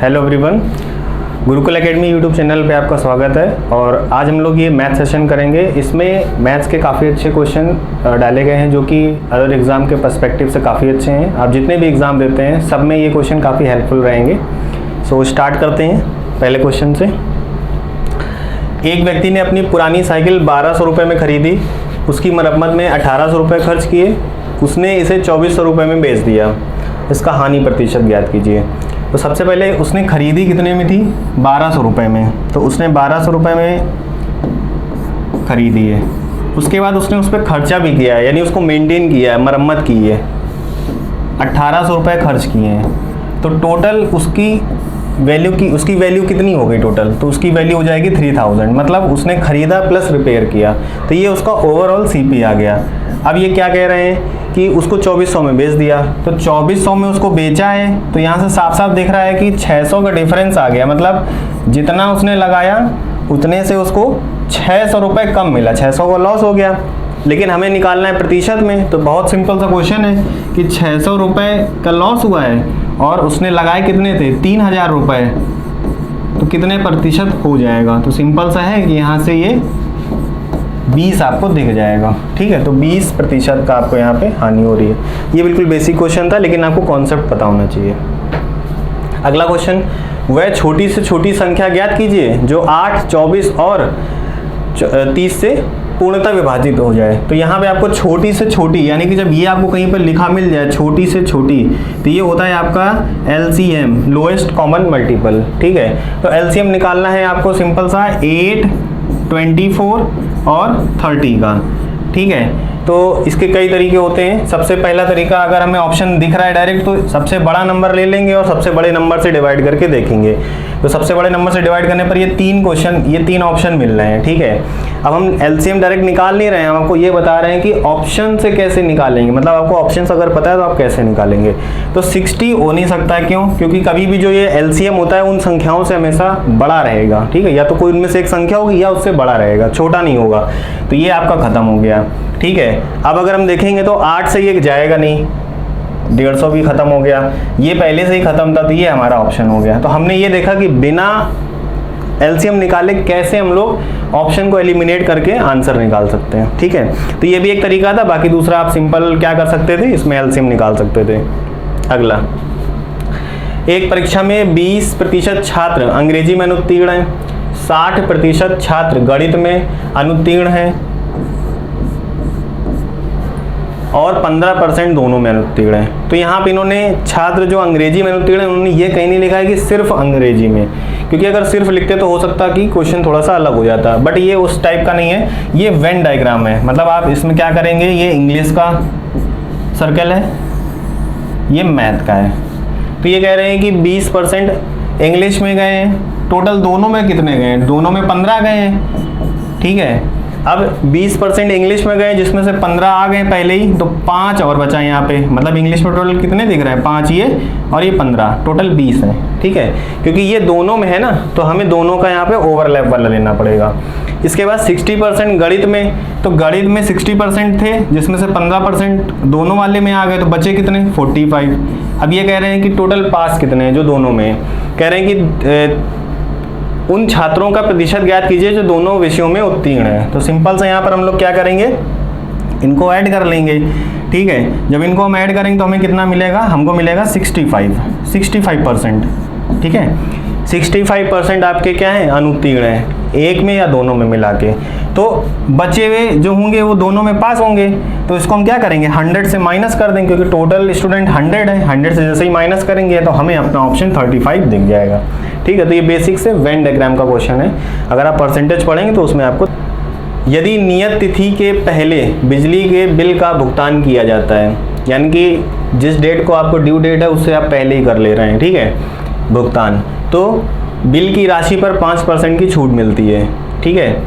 Hello everyone, Gurukul academy YouTube channel पे आपका स्वागत है। और आज हम लोग ये मैथ सेशन करेंगे। इसमें मैथ्स के काफ़ी अच्छे क्वेश्चन डाले गए हैं जो कि अदर एग्ज़ाम के पर्सपेक्टिव से काफ़ी अच्छे हैं। आप जितने भी एग्ज़ाम देते हैं सब में ये क्वेश्चन काफ़ी हेल्पफुल रहेंगे। सो स्टार्ट करते हैं पहले क्वेश्चन से। एक व्यक्ति ने अपनी पुरानी साइकिल 1200 रुपये में ख़रीदी, उसकी मरम्मत में 1800 रुपये खर्च किए, उसने इसे 2400 रुपये में बेच दिया। इसका हानि प्रतिशत ज्ञात कीजिए। तो सबसे पहले उसने खरीदी कितने में थी? 1200 रुपये में। तो उसने 1200 रुपये में खरीदी है। उसके बाद उसने उस पर खर्चा भी किया है, यानी उसको मेंटेन किया है, मरम्मत की है, 1800 रुपये खर्च किए हैं। तो टोटल उसकी वैल्यू कितनी हो गई टोटल? तो उसकी वैल्यू हो जाएगी 3000। मतलब उसने खरीदा प्लस रिपेयर किया, तो ये उसका ओवरऑल सीपी आ गया। अब ये क्या कह रहे हैं कि उसको 2400 में बेच दिया। तो 2400 में उसको बेचा है, तो यहाँ से साफ साफ दिख रहा है कि 600 का डिफरेंस आ गया। मतलब जितना उसने लगाया उतने से उसको 600 रुपये कम मिला, 600 का लॉस हो गया। लेकिन हमें निकालना है प्रतिशत में। तो बहुत सिंपल सा क्वेश्चन है कि 600 रुपये का लॉस हुआ है और उसने लगाए कितने थे? 3000 रुपये। तो कितने प्रतिशत हो जाएगा? तो सिंपल सा है कि यहाँ से ये 20 आपको दिख जाएगा। ठीक है, तो 20% का आपको यहाँ पे हानि हो रही है। ये बिल्कुल बेसिक क्वेश्चन था, लेकिन आपको कॉन्सेप्ट पता होना चाहिए। अगला क्वेश्चन, वह छोटी से छोटी संख्या ज्ञात कीजिए जो 8, 24 और 30 से पूर्णतः विभाजित हो जाए। तो यहाँ पे आपको छोटी से छोटी, यानी कि जब ये आपको कहीं पर लिखा मिल जाए छोटी से छोटी, तो ये होता है आपका LCM, लोएस्ट कॉमन मल्टीपल। ठीक है, तो LCM निकालना है आपको सिंपल सा 8, 24 और 30 का। ठीक है, तो इसके कई तरीके होते हैं। सबसे पहला तरीका, अगर हमें ऑप्शन दिख रहा है डायरेक्ट, तो सबसे बड़ा नंबर ले लेंगे और सबसे बड़े नंबर से डिवाइड करके देखेंगे। तो सबसे बड़े नंबर से डिवाइड करने पर ये तीन ऑप्शन मिल रहे हैं। ठीक है, अब हम LCM डायरेक्ट निकाल नहीं रहे हैं, हम आपको ये बता रहे हैं कि ऑप्शन से कैसे निकालेंगे। मतलब आपको ऑप्शन अगर पता है तो आप कैसे निकालेंगे। तो 60 हो नहीं सकता है। क्यों? क्योंकि कभी भी जो ये LCM होता है उन संख्याओं से हमेशा बड़ा रहेगा। ठीक है, या तो कोई उनमें से एक संख्या होगी या उससे बड़ा रहेगा, छोटा नहीं होगा। तो ये आपका खत्म हो गया। ठीक है, अब अगर हम देखेंगे तो 8 से ये जाएगा नहीं, 150 भी खत्म हो गया। ये पहले से ही खत्म था, तो ये हमारा ऑप्शन हो गया। तो हमने ये देखा कि बिना LCM निकाले कैसे हम लोग ऑप्शन को एलिमिनेट करके आंसर निकाल सकते हैं। ठीक है, तो ये भी एक तरीका था। बाकी दूसरा आप सिंपल क्या कर सकते थे, इसमें LCM निकाल सकते थे। अगला, एक परीक्षा में 20% छात्र अंग्रेजी में अनुत्तीर्ण हैं, 60% छात्र गणित में अनुत्तीर्ण हैं और 15% दोनों में अनुत्तीर्ण हैं। तो यहाँ पे इन्होंने छात्र जो अंग्रेजी में अनुत्तीर्ण है, उन्होंने ये कहीं नहीं लिखा है कि सिर्फ अंग्रेजी में, क्योंकि अगर सिर्फ लिखते तो हो सकता कि क्वेश्चन थोड़ा सा अलग हो जाता। बट ये उस टाइप का नहीं है, ये वेन डायग्राम है। मतलब आप इसमें क्या करेंगे, ये इंग्लिश का सर्कल है, ये मैथ का है। तो ये कह रहे हैं कि 20% इंग्लिश में गए हैं। टोटल दोनों में कितने गए हैं? दोनों में 15 गए हैं। ठीक है, अब 20% इंग्लिश में गए जिसमें से 15 आ गए पहले ही, तो 5 और बचा यहाँ पे। मतलब इंग्लिश में टोटल कितने दिख रहे हैं? 5 ये और ये 15, टोटल 20 है। ठीक है, क्योंकि ये दोनों में है ना, तो हमें दोनों का यहाँ पे ओवरलैप वाला लेना पड़ेगा। इसके बाद 60% गणित में, तो गणित में 60% थे जिसमें से 15% दोनों वाले में आ गए, तो बचे कितने? 45। अब ये कह रहे हैं कि टोटल पास कितने हैं जो दोनों में। कह रहे हैं कि उन छात्रों का प्रतिशत ज्ञात कीजिए जो दोनों विषयों में उत्तीर्ण है। तो सिंपल से यहाँ पर हम लोग क्या करेंगे, इनको ऐड कर लेंगे। ठीक है, जब इनको हम ऐड करेंगे तो हमें कितना मिलेगा? हमको मिलेगा 65%। ठीक है, 65% आपके क्या है? अनुत्तीर्ण है, एक में या दोनों में मिला के। तो बचे हुए जो होंगे वो दोनों में पास होंगे। तो इसको हम क्या करेंगे, 100 से माइनस कर देंगे, क्योंकि टोटल स्टूडेंट 100 है। 100 से जैसे ही माइनस करेंगे तो हमें अपना ऑप्शन 35 दिख जाएगा। ठीक है, तो ये बेसिक से वेन डायग्राम का क्वेश्चन है। अगर आप परसेंटेज पढ़ेंगे तो उसमें आपको, यदि नियत तिथि के पहले बिजली के बिल का भुगतान किया जाता है, यानी कि जिस डेट को आपको ड्यू डेट है उससे आप पहले ही कर ले रहे हैं, ठीक है, भुगतान, तो बिल की राशि पर 5% की छूट मिलती है। ठीक है,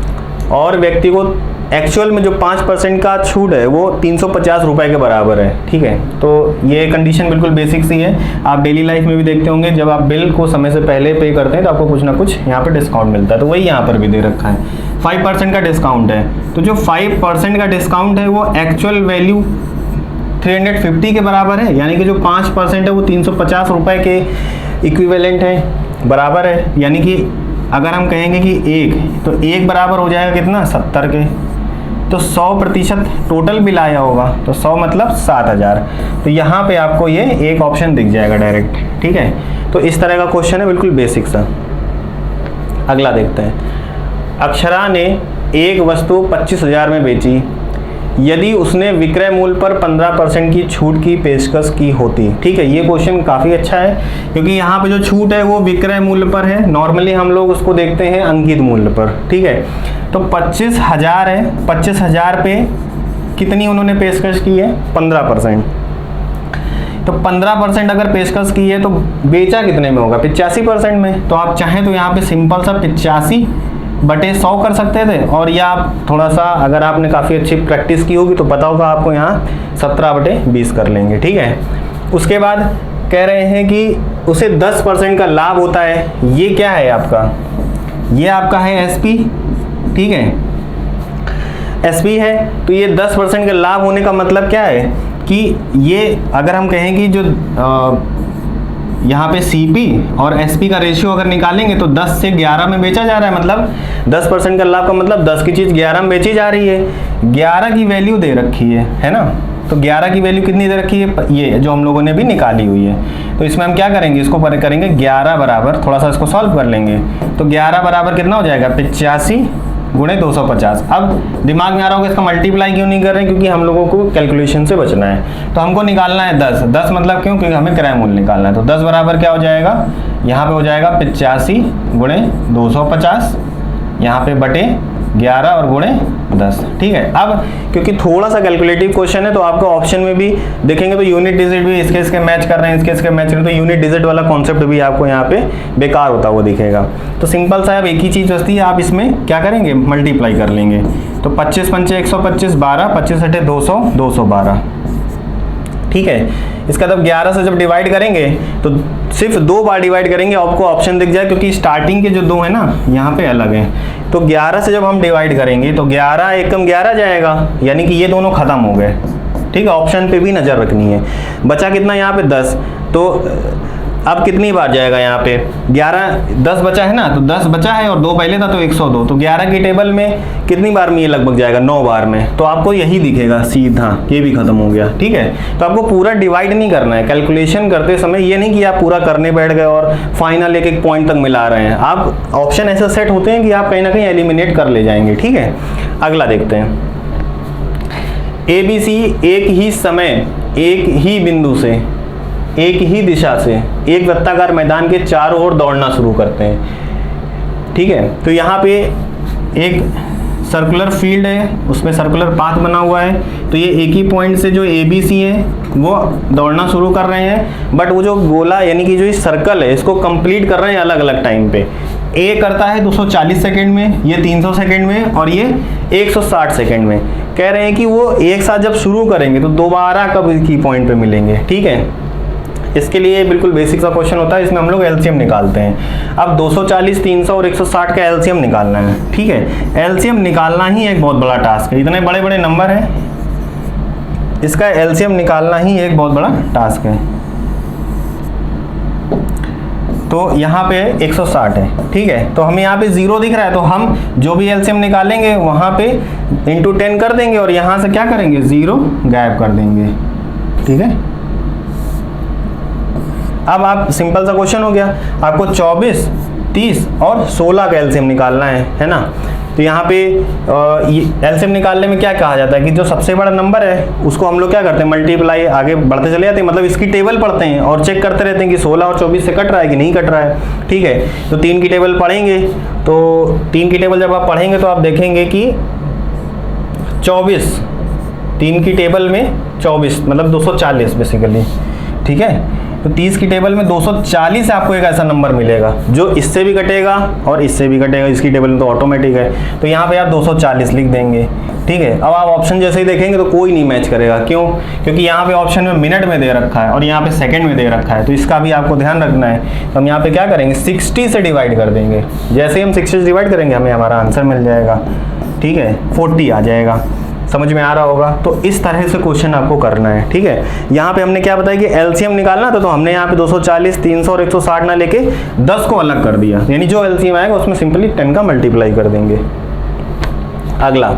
और व्यक्ति को एक्चुअल में जो 5% का छूट है वो 350 रुपये के बराबर है। ठीक है, तो ये कंडीशन बिल्कुल बेसिक सी है। आप डेली लाइफ में भी देखते होंगे, जब आप बिल को समय से पहले पे करते हैं तो आपको कुछ ना कुछ यहाँ पे डिस्काउंट मिलता है। तो वही यहाँ पर भी दे रखा है, 5% का डिस्काउंट है। तो जो 5% का डिस्काउंट है वो एक्चुअल वैल्यू 350 के बराबर है, यानी कि जो 5% है वो 350 रुपये के इक्विवेलेंट है, बराबर है, यानी कि अगर हम कहेंगे कि 1 तो 1 बराबर हो जाएगा कितना 70 के, तो 100% टोटल बिल आया होगा, तो 100 मतलब 7000। तो यहाँ पे आपको ये एक ऑप्शन दिख जाएगा डायरेक्ट, ठीक है। तो इस तरह का क्वेश्चन है, बिल्कुल बेसिक सा। अगला देखते हैं। अक्षरा ने एक वस्तु 25,000 में बेची यदि उसने विक्रय मूल्य पर 15% की छूट की पेशकश की होती। ठीक है, ये क्वेश्चन काफ़ी अच्छा है क्योंकि यहाँ पे जो छूट है वो विक्रय मूल्य पर है। नॉर्मली हम लोग उसको देखते हैं अंकित मूल्य पर। ठीक है, तो 25,000 है, 25,000 पे कितनी उन्होंने पेशकश की है 15%। तो 15% अगर पेशकश की है तो बेचा कितने में होगा 85% में। तो आप चाहें तो यहाँ पे सिंपल सा 85/100 कर सकते थे, और या आप थोड़ा सा अगर आपने काफ़ी अच्छी प्रैक्टिस की होगी तो पता होगा आपको यहाँ 17/20 कर लेंगे। ठीक है, उसके बाद कह रहे हैं कि उसे 10% का लाभ होता है। ये क्या है आपका, ये आपका है एसपी। ठीक है, एसपी है तो ये 10% का लाभ होने का मतलब क्या है कि ये अगर हम कहें कि जो यहाँ पे सीपी और एसपी का रेशियो अगर निकालेंगे तो 10 से 11 में बेचा जा रहा है, मतलब 10% का लाभ का मतलब 10 की चीज़ 11 में बेची जा रही है। 11 की वैल्यू दे रखी है ना, तो 11 की वैल्यू कितनी दे रखी है, ये जो हम लोगों ने भी निकाली हुई है। तो इसमें हम क्या करेंगे, इसको करेंगे 11 बराबर, थोड़ा सा इसको सॉल्व कर लेंगे, तो 11 बराबर कितना हो जाएगा 85 × 250। अब दिमाग में आ रहा होगा इसका मल्टीप्लाई क्यों नहीं कर रहे हैं, क्योंकि हम लोगों को कैलकुलेशन से बचना है। तो हमको निकालना है 10 मतलब क्यों, क्योंकि हमें क्रय मूल्य निकालना है। तो 10 बराबर क्या हो जाएगा, यहाँ पे हो जाएगा 85 × 250, यहाँ पे बटे 11 और गुणे 10। ठीक है, अब क्योंकि थोड़ा सा कैलकुलेटिव क्वेश्चन है तो आपको ऑप्शन में भी देखेंगे तो यूनिट डिजिट भी इसके मैच कर रहे हैं, इसके मैच कर रहे हैं, तो यूनिट डिजिट वाला कॉन्सेप्ट भी आपको यहाँ पे बेकार होता हुआ दिखेगा। तो सिंपल सा अब एक ही चीज़ बचती है, आप इसमें क्या करेंगे मल्टीप्लाई कर लेंगे। तो 25 × 5 = 125, 12, 25 × 8 = 200, 212। ठीक है, इसका तब 11 से जब डिवाइड करेंगे तो सिर्फ 2 बार डिवाइड करेंगे, आपको ऑप्शन दिख जाए, क्योंकि स्टार्टिंग के जो 2 है ना यहाँ पे अलग है। तो 11 से जब हम डिवाइड करेंगे तो 11 एकम 11 जाएगा, यानी कि ये दोनों खत्म हो गए। ठीक है, ऑप्शन पे भी नज़र रखनी है। बचा कितना यहाँ पे 10, तो अब कितनी बार जाएगा यहाँ पे 10 बचा है ना, तो 10 बचा है और 2 पहले था तो 102, तो 11 की टेबल में कितनी बार में ये लगभग जाएगा 9 बार में। तो आपको यही दिखेगा सीधा, ये भी खत्म हो गया। ठीक है, तो आपको पूरा डिवाइड नहीं करना है कैलकुलेशन करते समय, ये नहीं कि आप पूरा करने बैठ गए और फाइनल एक पॉइंट तक मिला रहे हैं। आप ऑप्शन ऐसे सेट होते हैं कि आप कहीं ना कहीं एलिमिनेट कर ले जाएंगे। ठीक है, अगला देखते हैं। ABC एक ही समय एक ही बिंदु से एक ही दिशा से एक वृत्ताकार मैदान के चारों ओर दौड़ना शुरू करते हैं। ठीक है, तो यहाँ पे एक सर्कुलर फील्ड है, उसमें सर्कुलर पाथ बना हुआ है, तो ये एक ही पॉइंट से जो ABC है वो दौड़ना शुरू कर रहे हैं, बट वो जो गोला यानी कि जो ये सर्कल है इसको कंप्लीट कर रहे हैं अलग अलग टाइम पे। ए करता है 240 सेकेंड में, ये 300 सेकेंड में और ये 160 सेकेंड में। कह रहे हैं कि वो एक साथ जब शुरू करेंगे तो दोबारा कब की पॉइंट पे मिलेंगे। ठीक है, इसके लिए बिल्कुल बेसिक सा क्वेश्चन होता है, इसमें हम लोग एलसीएम निकालते हैं। अब 240, 300 और 160 का एलसीएम निकालना है। ठीक है, एलसीएम निकालना ही एक बहुत बड़ा टास्क है, इतने बड़े बड़े नंबर हैं, इसका एलसीएम निकालना ही एक बहुत बड़ा टास्क है। तो यहाँ पे 160 है। ठीक है, तो हमें यहाँ पे 0 दिख रहा है, तो हम जो भी एलसीएम निकालेंगे वहाँ पे × 10 कर देंगे और यहाँ से क्या करेंगे 0 गायब कर देंगे। ठीक है, अब आप सिंपल सा क्वेश्चन हो गया, आपको 24, 30 और 16 का एलसीएम निकालना है ना। तो यहाँ पे एलसीएम निकालने में क्या कहा जाता है कि जो सबसे बड़ा नंबर है उसको हम लोग क्या करते हैं मल्टीप्लाई आगे बढ़ते चले जाते हैं, मतलब इसकी टेबल पढ़ते हैं और चेक करते रहते हैं कि 16 और 24 से कट रहा है कि नहीं कट रहा है। ठीक है, तो 3 की टेबल पढ़ेंगे, तो 3 की टेबल जब आप पढ़ेंगे तो आप देखेंगे कि 24, 3 की टेबल में 24 मतलब 240 बेसिकली। ठीक है, तो 30 की टेबल में 240 से आपको एक ऐसा नंबर मिलेगा जो इससे भी कटेगा और इससे भी कटेगा, इसकी टेबल में तो ऑटोमेटिक है, तो यहाँ पे आप 240 लिख देंगे। ठीक है, अब आप ऑप्शन जैसे ही देखेंगे तो कोई नहीं मैच करेगा, क्यों, क्योंकि यहाँ पे ऑप्शन में मिनट में दे रखा है और यहाँ पे सेकंड में दे रखा है, तो इसका भी आपको ध्यान रखना है। तो हम यहाँ पे क्या करेंगे 60 से डिवाइड कर देंगे, जैसे ही हम 60 से डिवाइड करेंगे हमें हमारा आंसर मिल जाएगा। ठीक है, 40 आ जाएगा। समझ में आ रहा होगा। तो इस तरह से क्वेश्चन आपको करना है, ठीक है। यहाँ पे हमने क्या बताया कि एलसीएम निकालना था, तो हमने यहाँ पे 240, 300 और 160 ना लेके 10 को अलग कर दिया, यानी जो एलसीएम आएगा उसमें सिंपली 10 का मल्टीप्लाई कर देंगे। अगला,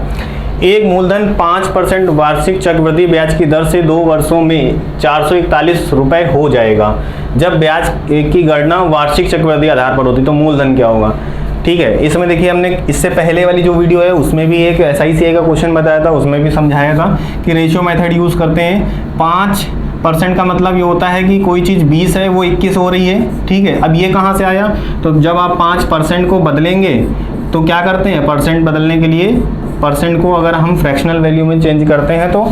एक मूलधन 5% वार्षिक चक्रवृद्धि ब्याज की दर से 2 वर्षों में 441 रुपए हो जाएगा। जब ब्याज की गणना वार्षिक चक्रवृद्धि आधार पर होती तो मूलधन क्या होगा, ठीक है। इसमें देखिए हमने इससे पहले वाली जो वीडियो है उसमें भी एक SICA का क्वेश्चन बताया था, उसमें भी समझाया था कि रेशियो मेथड यूज़ करते हैं। 5% का मतलब ये होता है कि कोई चीज़ 20 है वो 21 हो रही है, ठीक है। अब ये कहाँ से आया, तो जब आप 5% को बदलेंगे तो क्या करते हैं, परसेंट बदलने के लिए परसेंट को अगर हम फ्रैक्शनल वैल्यू में चेंज करते हैं तो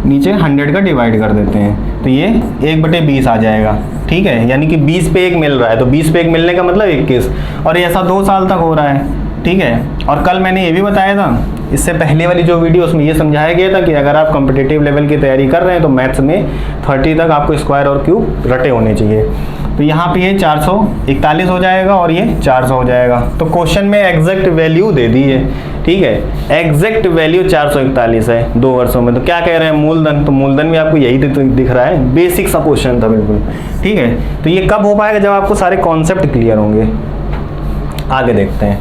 नीचे 100 का डिवाइड कर देते हैं, तो ये 1/20 आ जाएगा, ठीक है। यानी कि 20 पे 1 मिल रहा है, तो 20 पे 1 मिलने का मतलब 21, और ऐसा 2 साल तक हो रहा है, ठीक है। और कल मैंने ये भी बताया था, इससे पहले वाली जो वीडियो उसमें ये समझाया गया था कि अगर आप कॉम्पिटिटिव लेवल की तैयारी कर रहे हैं तो मैथ्स में 30 तक आपको स्क्वायर और क्यूब रटे होने चाहिए। तो यहाँ पे ये 441 हो जाएगा और ये 400 हो जाएगा। तो क्वेश्चन में एग्जैक्ट वैल्यू दे दी है, ठीक है। एग्जैक्ट वैल्यू 441 है 2 वर्षों में। तो क्या कह रहे हैं, मूलधन, तो मूलधन भी आपको यही दिख रहा है, बेसिक सा क्वेश्चन था बिल्कुल, ठीक है। तो ये कब हो पाएगा, जब आपको सारे कॉन्सेप्ट क्लियर होंगे। आगे देखते हैं,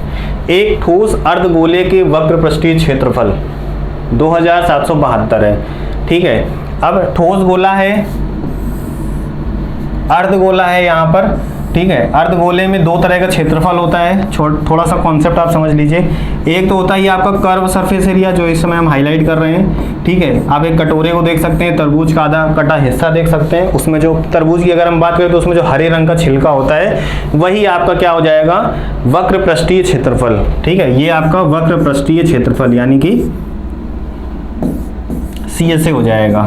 एक ठोस अर्धगोले के वक्र पृष्ठीय क्षेत्रफल 2772 है, ठीक है। अब ठोस गोला है, अर्धगोला है यहाँ पर, ठीक है। अर्धगोले में 2 तरह का क्षेत्रफल होता है, थोड़ा सा कॉन्सेप्ट आप समझ लीजिए। एक तो होता है ये आपका कर्व सरफेस एरिया, जो इस समय हम हाईलाइट कर रहे हैं, ठीक है। आप एक कटोरे को देख सकते हैं, तरबूज का आधा कटा हिस्सा देख सकते हैं, उसमें जो तरबूज की अगर हम बात करें तो उसमें जो हरे रंग का छिलका होता है वही आपका क्या हो जाएगा, वक्र पृष्ठीय क्षेत्रफल, ठीक है। ये आपका वक्र पृष्ठीय क्षेत्रफल यानी कि CSA हो जाएगा,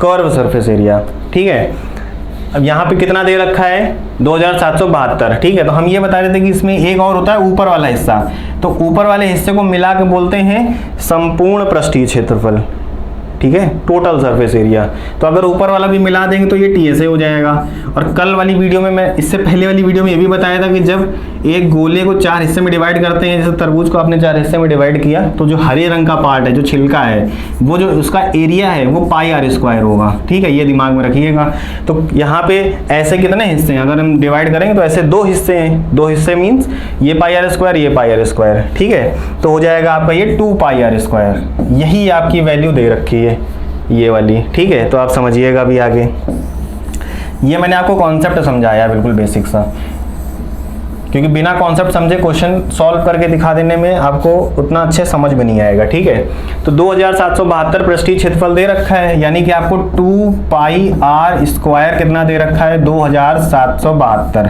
कर्व सरफेस एरिया, ठीक है। अब यहाँ पे कितना दे रखा है, 2772, ठीक है। तो हम ये बता रहे थे कि इसमें एक और होता है ऊपर वाला हिस्सा, तो ऊपर वाले हिस्से को मिला के बोलते हैं संपूर्ण पृष्ठीय क्षेत्रफल, ठीक है, टोटल सरफेस एरिया। तो अगर ऊपर वाला भी मिला देंगे तो ये TSA हो जाएगा। और कल वाली वीडियो में, मैं इससे पहले वाली वीडियो में ये भी बताया था कि जब एक गोले को 4 हिस्से में डिवाइड करते हैं, जैसे तरबूज को आपने 4 हिस्से में डिवाइड किया, तो जो हरे रंग का पार्ट है, जो छिलका है, वो जो उसका एरिया है वो πr² होगा, ठीक है। ये दिमाग में रखिएगा। तो यहाँ पे ऐसे कितने हिस्से हैं, अगर हम डिवाइड करेंगे तो ऐसे 2 हिस्से हैं, 2 हिस्से मीन्स ये πr², ये πr², ठीक है। तो हो जाएगा आपका ये 2πr², यही आपकी वैल्यू दे रखी है ये वाली, ठीक है। तो आप समझिएगा अभी आगे, ये मैंने आपको कॉन्सेप्ट समझाया बिल्कुल बेसिक सा, क्योंकि बिना कॉन्सेप्ट समझे क्वेश्चन सॉल्व करके दिखा देने में आपको उतना अच्छे समझ में नहीं आएगा, ठीक है। तो 2772 पृष्ठीय क्षेत्रफल दे रखा है, यानी कि आपको 2πr² कितना दे रखा है, 2772,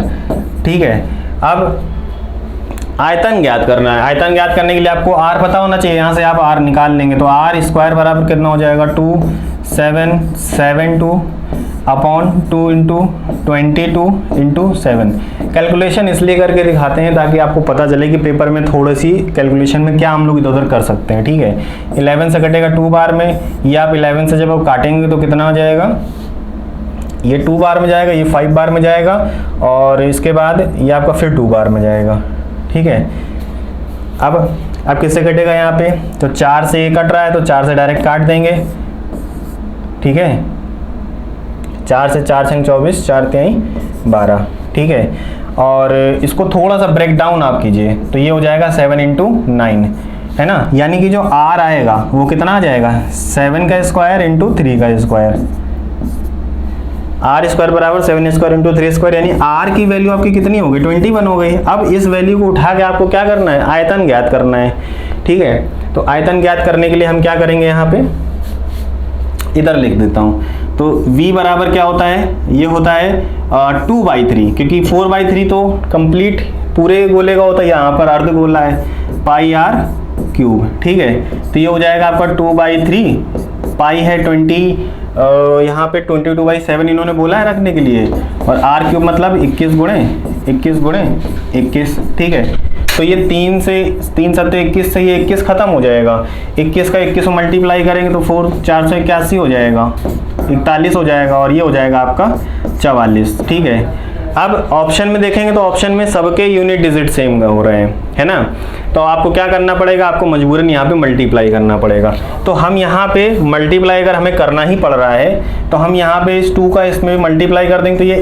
ठीक है। अब आयतन ज्ञात करना है। आयतन ज्ञात करने के लिए आपको r पता होना चाहिए, यहाँ से आप r निकाल लेंगे, तो r² बराबर कितना हो जाएगा, 2772 अपॉन 2 इंटू 22 इंटू 7। कैलकुलेशन इसलिए करके दिखाते हैं ताकि आपको पता चले कि पेपर में थोड़ी सी कैलकुलेशन में क्या हम लोग इधर उधर कर सकते हैं, ठीक है। 11 से कटेगा 2 बार में, ये आप 11 से जब आप काटेंगे तो कितना हो जाएगा, ये 2 बार में जाएगा, ये 5 बार में जाएगा, और इसके बाद ये आपका फिर 2 बार में जाएगा, ठीक है। अब किससे कटेगा यहाँ पे, तो 4 से ये कट रहा है तो 4 से डायरेक्ट काट देंगे, ठीक है। 4 से 4 छंग 24, 4 तिहाई 12, ठीक है। और इसको थोड़ा सा ब्रेक डाउन आप कीजिए, तो ये हो जाएगा 7 इंटू 9, है ना। यानी कि जो r आएगा वो कितना आ जाएगा, 7 का स्क्वायर इंटू 3 का स्क्वायर, r² बराबर 7² इंटू 3², यानी r की वैल्यू आपकी कितनी हो गई, 21 हो गई। अब इस वैल्यू को उठा के आपको क्या करना है, आयतन ज्ञात करना है, ठीक है। तो आयतन ज्ञात करने के लिए हम क्या करेंगे, यहाँ पे इधर लिख देता हूँ। तो v बराबर क्या होता है, ये होता है 2/3, क्योंकि 4/3 तो कंप्लीट पूरे गोले का होता है, यहाँ पर अर्ध गोला है, πr³, ठीक है। तो ये हो जाएगा आपका 2/3, पाई है 20, यहाँ पे 22/7 इन्होंने बोला है रखने के लिए, और r³ मतलब 21 गुणे 21, ठीक है। तो ये 3 से 3 7 21 से ये 21 खत्म हो जाएगा, 21 का 21 मल्टीप्लाई करेंगे तो 481 हो जाएगा, 41 हो जाएगा, और ये हो जाएगा आपका 44, ठीक है। अब ऑप्शन में देखेंगे तो ऑप्शन में सबके यूनिट डिजिट सेम हो रहे हैं, है ना। तो आपको क्या करना पड़ेगा, आपको मजबूरन यहाँ पे मल्टीप्लाई करना पड़ेगा। तो हम यहाँ पे मल्टीप्लाई अगर हमें करना ही पड़ रहा है तो हम यहाँ पे इस 2 का इसमें मल्टीप्लाई कर देंगे तो ये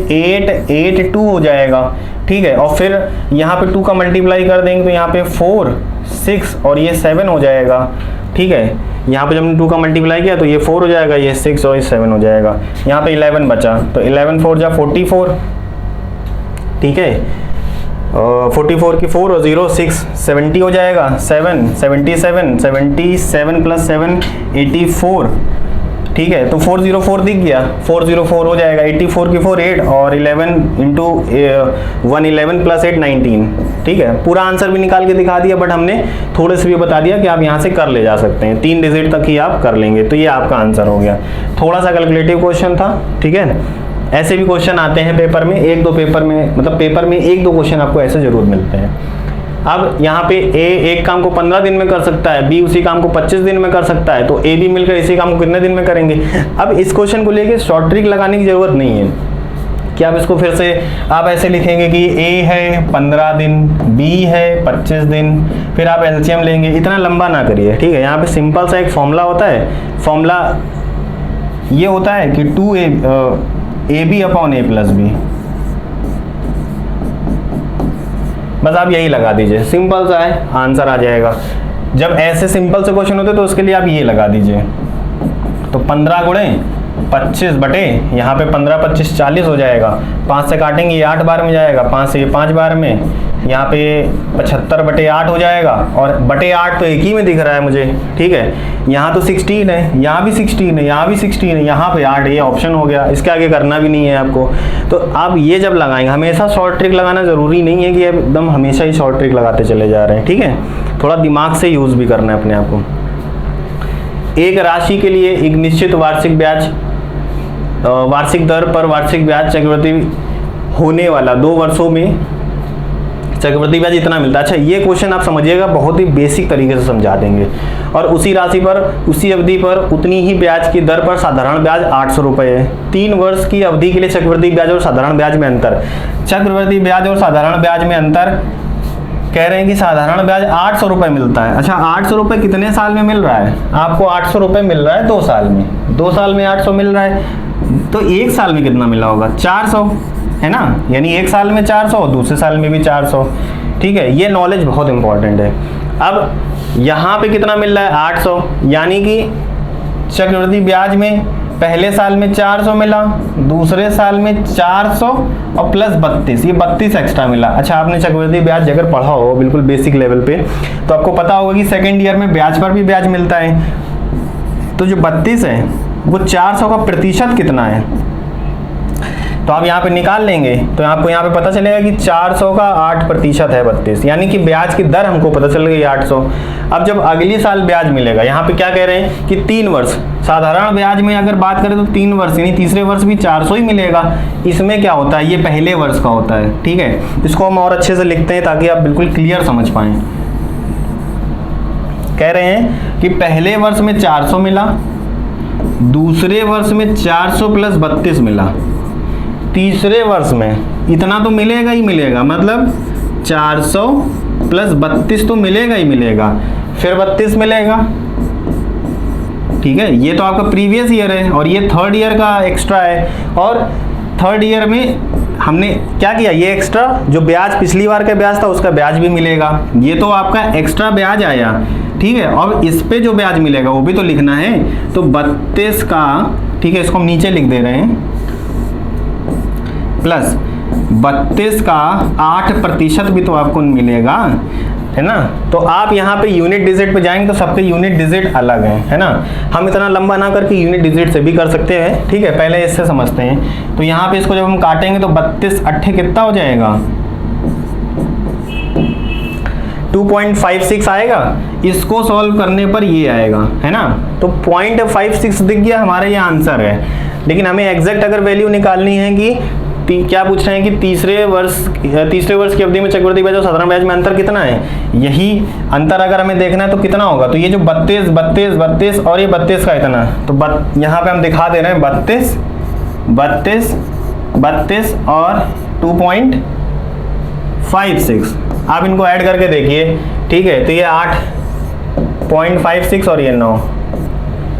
8 2 हो जाएगा, ठीक है। और फिर यहाँ पे 2 का मल्टीप्लाई कर देंगे तो यहाँ पे 4 6 और ये 7 हो जाएगा, ठीक है। यहाँ पे जब हमने 2 का मल्टीप्लाई किया तो ये 4 हो जाएगा, ये 6 और ये 7 हो जाएगा। यहाँ पे 11 बचा तो 11 4 जा 44, ठीक है। 44 की 4 और 0 6 70 हो जाएगा, 7 77 प्लस 7 84, ठीक है। तो 404 दिख गया, 404 हो जाएगा। 84 की 4 8 और 11 इंटू 1 11 प्लस 8 19, ठीक है। पूरा आंसर भी निकाल के दिखा दिया, बट हमने थोड़े से भी बता दिया कि आप यहाँ से कर ले जा सकते हैं, 3 डिजिट तक ही आप कर लेंगे। तो ये आपका आंसर हो गया। थोड़ा सा कैलकुलेटिव क्वेश्चन था, ठीक है। ऐसे भी क्वेश्चन आते हैं पेपर में, 1-2 पेपर में, मतलब पेपर में 1-2 क्वेश्चन आपको ऐसे जरूर मिलते हैं। अब यहाँ पे ए एक काम को 15 दिन में कर सकता है, बी उसी काम को 25 दिन में कर सकता है, तो ए बी मिलकर इसी काम को कितने दिन में करेंगे। अब इस क्वेश्चन को लेके शॉर्ट ट्रिक लगाने की जरूरत नहीं है कि आप इसको फिर से आप ऐसे लिखेंगे कि ए है 15 दिन, बी है 25 दिन, फिर आप एलसीएम लेंगे। इतना लंबा ना करिए, ठीक है। यहाँ पे सिंपल सा एक फॉर्मूला होता है, फॉर्मूला ये होता है कि 2 A B upon A plus B, बस आप यही लगा दीजिए, सिंपल सा है, आंसर आ जाएगा। जब ऐसे सिंपल से क्वेश्चन होते तो उसके लिए आप ये लगा दीजिए। तो 15 गुणे 25 बटे यहाँ पे 15 25 40 हो जाएगा, 5 से काटेंगे ये 8 बार में जाएगा, 5 से ये 5 बार में, यहाँ पे 75 बटे 8 हो जाएगा। और बटे 8 तो एक ही में दिख रहा है मुझे, ठीक है। यहाँ तो 16 है, यहाँ भी 16 है, यहाँ भी 16 है, यहाँ पे 8, ये ऑप्शन हो गया। इसके आगे करना भी नहीं है आपको। तो आप ये जब लगाएंगे, हमेशा शॉर्ट ट्रिक लगाना ज़रूरी नहीं है कि एकदम हमेशा ही शॉर्ट ट्रिक लगाते चले जा रहे हैं, ठीक है। थोड़ा दिमाग से यूज़ भी करना है अपने आप को। एक राशि के लिए एक निश्चित वार्षिक ब्याज, वार्षिक दर पर वार्षिक ब्याज चक्रवृद्धि होने वाला 2 वर्षों में चक्रवृद्धि ब्याज इतना मिलता है। अच्छा, ये क्वेश्चन आप समझिएगा, बहुत ही बेसिक तरीके से समझा देंगे। और उसी राशि पर उसी अवधि पर उतनी ही ब्याज की दर पर साधारण ब्याज 800 रुपये है। 3 वर्ष की अवधि के लिए चक्रवृद्धि ब्याज और साधारण ब्याज में अंतर। चक्रवृद्धि ब्याज और साधारण ब्याज में अंतर कह रहे हैं कि साधारण ब्याज 800 रुपये मिलता है। अच्छा, 800 रुपये कितने साल में मिल रहा है आपको? 800 रुपये मिल रहा है 2 साल में, 2 साल में 800 मिल रहा है, तो 1 साल में कितना मिला होगा? 400, है ना। यानी 1 साल में 400, दूसरे साल में भी 400, ठीक है। ये नॉलेज बहुत इंपॉर्टेंट है। अब यहाँ पे कितना मिल रहा है? 800, यानी कि चक्रवृद्धि ब्याज में पहले साल में 400 मिला, दूसरे साल में 400 और प्लस 32, ये 32 एक्स्ट्रा मिला। अच्छा, आपने चक्रवृद्धि ब्याज अगर पढ़ा हो बिल्कुल बेसिक लेवल पे तो आपको पता होगा कि सेकेंड ईयर में ब्याज पर भी ब्याज मिलता है। तो जो 32 है वो 400 का प्रतिशत कितना है, तो आप यहाँ पे निकाल लेंगे तो आपको यहाँ पे पता चलेगा कि 400 का 8% है 32, यानी कि ब्याज की दर हमको पता चल गई 800। अब जब अगली साल ब्याज मिलेगा, यहाँ पे क्या कह रहे हैं कि 3 वर्ष, साधारण ब्याज में अगर बात करें तो 3 वर्ष, यानी तीसरे वर्ष भी 400 ही मिलेगा। इसमें क्या होता है, ये पहले वर्ष का होता है, ठीक है। इसको हम और अच्छे से लिखते हैं ताकि आप बिल्कुल क्लियर समझ पाएं। कह रहे हैं कि पहले वर्ष में 400 मिला, दूसरे वर्ष में 400 प्लस 32 मिला, तीसरे वर्ष में इतना तो मिलेगा ही मिलेगा, मतलब 400 प्लस 32 तो मिलेगा ही मिलेगा, फिर 32 मिलेगा, ठीक है। ये तो आपका प्रीवियस ईयर है और ये थर्ड ईयर का एक्स्ट्रा है। और थर्ड ईयर में हमने क्या किया, ये एक्स्ट्रा जो ब्याज पिछली बार का ब्याज था उसका ब्याज भी मिलेगा, ये तो आपका एक्स्ट्रा ब्याज आया, ठीक है। अब इस पे जो ब्याज मिलेगा वो भी तो लिखना है, तो 32 का, ठीक है, इसको हम नीचे लिख दे रहे हैं, प्लस 32 का 8% भी तो आपको मिलेगा, है ना। तो आप यहाँ पे यूनिट डिजिट पे जाएंगे तो सबके यूनिट डिजिट अलग हैं, है ना। हम इतना लंबा ना करके यूनिट डिजिट से भी कर सकते हैं, ठीक है। पहले इससे समझते हैं। तो यहाँ पे इसको जब हम काटेंगे तो 32 8 कितना हो जाएगा? 2.56 आएगा। इसको सॉल्व करने पर ये आएगा, है ना। तो 0.56 दिख गया, हमारा ये आंसर है। लेकिन हमें एग्जैक्ट अगर वैल्यू निकालनी है कि क्या पूछ रहे हैं कि तीसरे वर्ष की अवधि में चक्रवृद्धि ब्याज और साधारण ब्याज में अंतर कितना है, यही अंतर अगर हमें देखना है तो कितना होगा, तो ये जो 32 32 32 और ये 32 का इतना, तो यहाँ पे हम दिखा दे रहे हैं 32 32 32 और 2.56। आप इनको ऐड करके देखिए, ठीक है, तो ये 8.56 और ये 9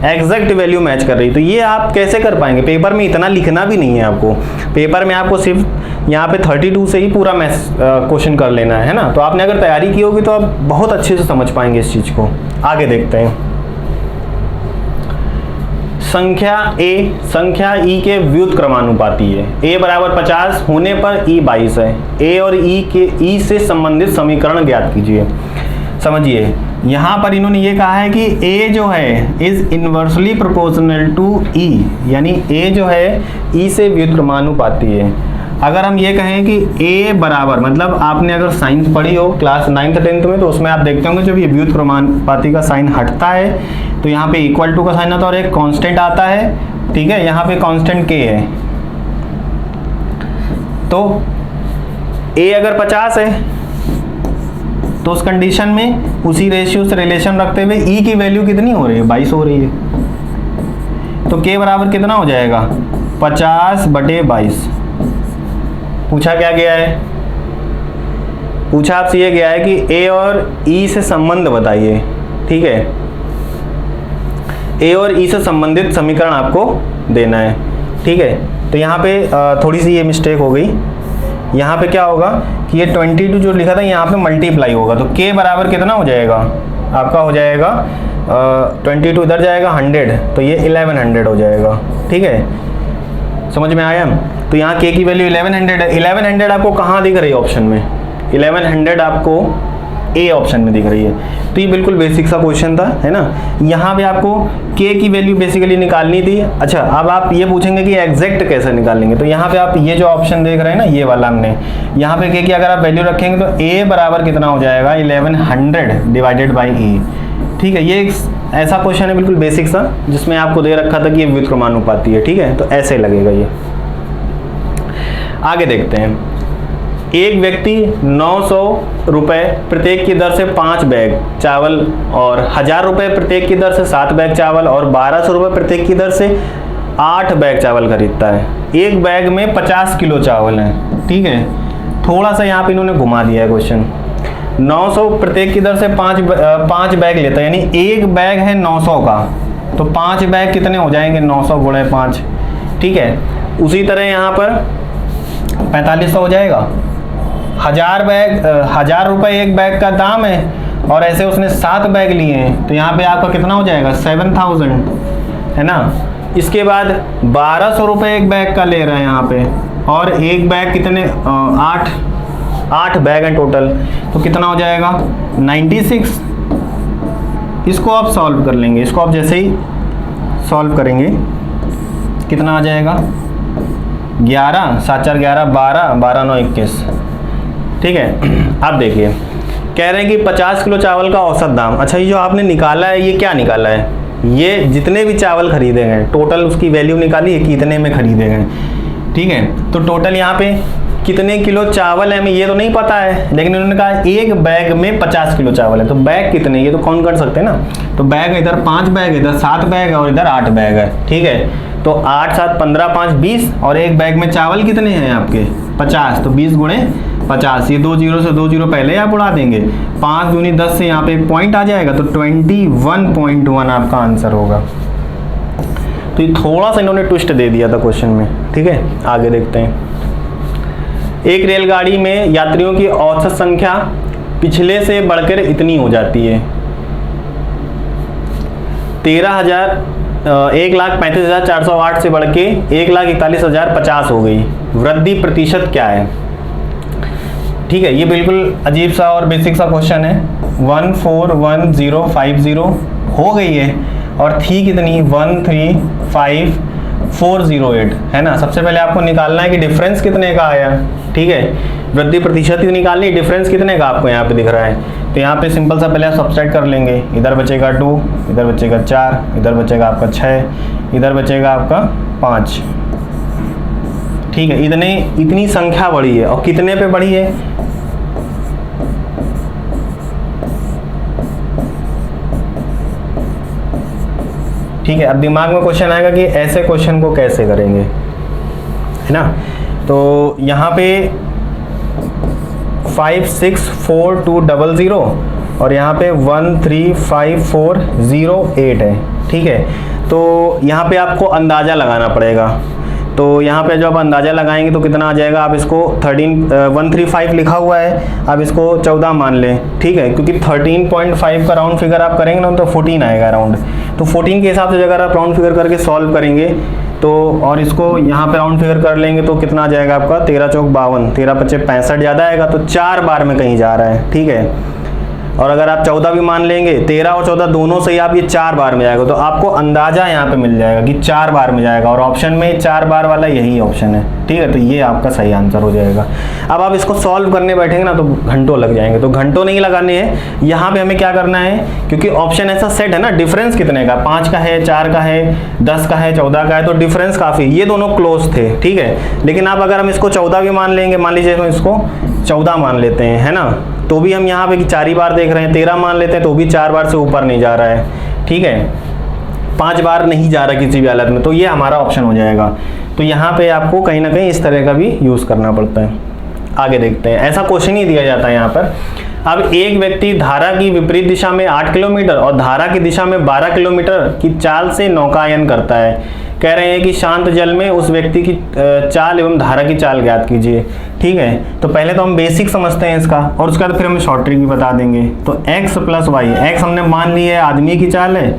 एग्जैक्ट वैल्यू मैच कर रही। तो ये आप कैसे कर पाएंगे? पेपर में इतना लिखना भी नहीं है आपको, पेपर में आपको सिर्फ यहाँ पे 32 से ही पूरा मैथ्स क्वेश्चन कर लेना है ना। तो आपने अगर तैयारी की होगी तो आप बहुत अच्छे से समझ पाएंगे इस चीज़ को। आगे देखते हैं। संख्या ए संख्या ई के व्युत्क्रमानुपाती है। ए बराबर 50 होने पर ई 22 है। ए और ई से संबंधित समीकरण ज्ञात कीजिए। समझिए, यहाँ पर इन्होंने ये कहा है कि ए जो है इज इनवर्सली प्रोपोर्शनल टू ई, यानी ए जो है ई से व्युत्क्रमानुपाती है। अगर हम ये कहें कि ए बराबर, मतलब आपने अगर साइंस पढ़ी हो क्लास 9th 10th में, तो उसमें आप देखते होंगे जब ये व्युत्क्रमानुपाती का साइन हटता है तो यहाँ पे इक्वल टू का साइन आता है और एक कांस्टेंट आता है, ठीक है, यहाँ पे कांस्टेंट के है। तो ए अगर 50 है तो उस कंडीशन में उसी रेशियो से रिलेशन रखते हुए ई की वैल्यू कितनी हो रही है? 22 हो रही है। तो के बराबर कितना हो जाएगा? 50/22। पूछा क्या गया है? पूछा आपसे ये गया है कि ए और ई से संबंध बताइए, ठीक है, ए और ई से संबंधित समीकरण आपको देना है, ठीक है। तो यहाँ पे थोड़ी सी ये मिस्टेक हो गई। यहाँ पे क्या होगा कि ये 22 जो लिखा था यहाँ पे मल्टीप्लाई होगा, तो के बराबर कितना हो जाएगा आपका? हो जाएगा 22 इधर जाएगा 100, तो ये 1100 हो जाएगा, ठीक है, समझ में आया? तो यहाँ के की वैल्यू 1100 है। 1100 आपको कहाँ दिख रही है ऑप्शन में? 1100 आपको ए ऑप्शन में दिख रही है। तो ये बिल्कुल बेसिक सा क्वेश्चन था, है ना। यहाँ पे आपको के की वैल्यू बेसिकली निकालनी थी। अच्छा, अब आप ये पूछेंगे कि एग्जैक्ट कैसे निकालेंगे, तो यहाँ पे आप ये जो ऑप्शन देख रहे हैं ना, ये वाला हमने यहाँ पे के की अगर आप वैल्यू रखेंगे तो ए बराबर कितना हो जाएगा? 1100 डिवाइडेड बाई ई, ठीक है। ये एक ऐसा क्वेश्चन है बिल्कुल बेसिक सा, जिसमें आपको दे रखा था कि ये व्युत्क्रमानुपाती है, ठीक है, तो ऐसे लगेगा ये। आगे देखते हैं। एक व्यक्ति 900 रुपये प्रत्येक की दर से 5 बैग चावल और 1000 रुपये प्रत्येक की दर से 7 बैग चावल और 1200 रुपये प्रत्येक की दर से 8 बैग चावल खरीदता है। एक बैग में 50 किलो चावल है, ठीक है। थोड़ा सा यहाँ पे इन्होंने घुमा दिया है क्वेश्चन। 900 प्रत्येक की दर से 5 बैग लेता है, यानी एक बैग है 900 का, तो 5 बैग कितने हो जाएंगे? 900 गुणे 5, ठीक है। उसी तरह यहाँ पर 4500 हो जाएगा। 1000 रुपये एक बैग का दाम है और ऐसे उसने 7 बैग लिए हैं, तो यहाँ पे आपका कितना हो जाएगा? 7000, है ना। इसके बाद 1200 रुपये एक बैग का ले रहे हैं यहाँ पे, और एक बैग कितने? 8 बैग हैं टोटल, तो कितना हो जाएगा? 96। इसको आप सॉल्व कर लेंगे, इसको आप जैसे ही सॉल्व करेंगे कितना आ जाएगा? 11, 7 4 11, 12, 12 9 21, ठीक है। आप देखिए, कह रहे हैं कि 50 किलो चावल का औसत दाम। अच्छा, ये जो आपने निकाला है, ये क्या निकाला है? ये जितने भी चावल खरीदे गए टोटल उसकी वैल्यू निकाली है, कितने में खरीदे गए, ठीक है। तो टोटल यहाँ पे कितने किलो चावल है हमें ये तो नहीं पता है, लेकिन उन्होंने कहा एक बैग में 50 किलो चावल है, तो बैग कितने, ये तो काउंट कर सकते हैं ना। तो बैग इधर 5 बैग, इधर 7 बैग है और इधर 8 बैग है, ठीक है। तो 8 7 15 5 20, और एक बैग में चावल कितने हैं आपके? 50, तो 20 गुणे 50, ये 2 जीरो से 2 जीरो पहले आप उड़ा देंगे। 5 दूनी 10 से यहाँ पे एक पॉइंट आ जाएगा, तो 21.1 आपका आंसर होगा। तो ये थोड़ा सा इन्होंने ट्विस्ट दे दिया था क्वेश्चन में, ठीक है। आगे देखते हैं। एक रेलगाड़ी में यात्रियों की औसत संख्या पिछले से बढ़कर इतनी हो जाती है, 1,35,408 से बढ़ के 1,41,050 हो गई। वृद्धि प्रतिशत क्या है? ठीक है, ये बिल्कुल अजीब सा और बेसिक सा क्वेश्चन है। 141050 हो गई है और थी कितनी? 135408, है ना। सबसे पहले आपको निकालना है कि डिफरेंस कितने का आया, ठीक है। वृद्धि प्रतिशत ही निकालनी, डिफरेंस कितने का आपको यहाँ पे दिख रहा है। तो यहाँ पे सिंपल सा पहले आप सब्सट्रैक्ट कर लेंगे। इधर बचेगा 2, इधर बचेगा 4, इधर बचेगा आपका 6, इधर बचेगा आपका 5, ठीक है। इतनी संख्या बढ़ी है और कितने पे बढ़ी है? ठीक है। अब दिमाग में क्वेश्चन आएगा कि ऐसे क्वेश्चन को कैसे करेंगे, है ना। तो यहाँ पे 564200 और यहाँ पे 135408 है, ठीक है। तो यहाँ पे आपको अंदाज़ा लगाना पड़ेगा। तो यहाँ पे जब आप अंदाज़ा लगाएंगे तो कितना आ जाएगा, आप इसको 135 लिखा हुआ है, आप इसको 14 मान लें, ठीक है, क्योंकि 13.5 का राउंड फिगर आप करेंगे ना तो 14 आएगा राउंड। तो 14 के हिसाब से अगर आप राउंड फिगर करके सॉल्व करेंगे तो, और इसको यहाँ पे राउंड फिगर कर लेंगे तो कितना आ जाएगा आपका 13 चौक 52, 13 पच्चे 65 ज़्यादा आएगा, तो 4 बार में कहीं जा रहा है, ठीक है। और अगर आप 14 भी मान लेंगे, 13 और 14 दोनों से ही आप ये 4 बार में जाएगा, तो आपको अंदाजा यहाँ पे मिल जाएगा कि 4 बार में जाएगा, और ऑप्शन में 4 बार वाला यही ऑप्शन है, ठीक है। तो ये आपका सही आंसर हो जाएगा। अब आप इसको सॉल्व करने बैठेंगे ना तो घंटों लग जाएंगे, तो घंटों नहीं लगाने हैं। यहाँ पे हमें क्या करना है, क्योंकि ऑप्शन ऐसा सेट है ना, डिफरेंस कितने का, 5 का है, 4 का है, 10 का है, 14 का है, तो डिफरेंस काफ़ी, ये दोनों क्लोज थे, ठीक है। लेकिन आप अगर हम इसको 14 भी मान लेंगे, मान लीजिए हम इसको 14 मान लेते हैं, है ना, तो भी हम यहाँ पे 4 ही बार देख रहे हैं। 13 मान लेते हैं तो भी 4 बार से ऊपर नहीं जा रहा है, ठीक है, 5 बार नहीं जा रहा किसी भी हालत में, तो ये हमारा ऑप्शन हो जाएगा। तो यहाँ पे आपको कहीं ना कहीं इस तरह का भी यूज़ करना पड़ता है। आगे देखते हैं, ऐसा क्वेश्चन ही दिया जाता है यहाँ पर। अब एक व्यक्ति धारा की विपरीत दिशा में 8 किलोमीटर और धारा की दिशा में 12 किलोमीटर की चाल से नौकायन करता है। कह रहे हैं कि शांत जल में उस व्यक्ति की चाल एवं धारा की चाल ज्ञात कीजिए, ठीक है। तो पहले तो हम बेसिक समझते हैं इसका, और उसके बाद फिर हम शॉर्ट ट्रिक भी बता देंगे। तो x प्लस वाई, एक्स हमने मान ली है आदमी की चाल है,